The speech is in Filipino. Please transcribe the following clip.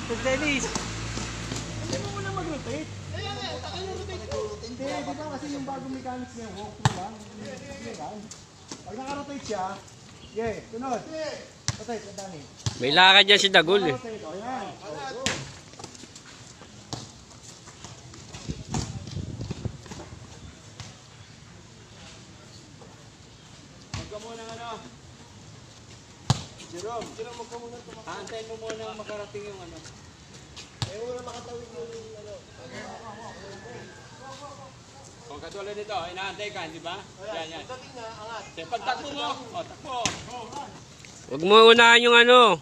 Dennis. Hindi mo muna mag-rotate. Hindi, di ba kasi yung bagong mechanics niya, walk mo lang. Hindi lang. Pag naka-rotate siya, yeah, tunod. Rotate, Dani. May lakad dyan si Dagul eh. Rotate, o yan. Huwag ka muna ano. Jerome, huwag ka muna tumakbo. Aantayin mo muna makarating yung ano. Eh, muna makatawid yung ano. O, katulad nito, inaantay ka, di ba? Yan, yan. Pagtakbo mo, o, takbo. Huwag mo unahan yung ano.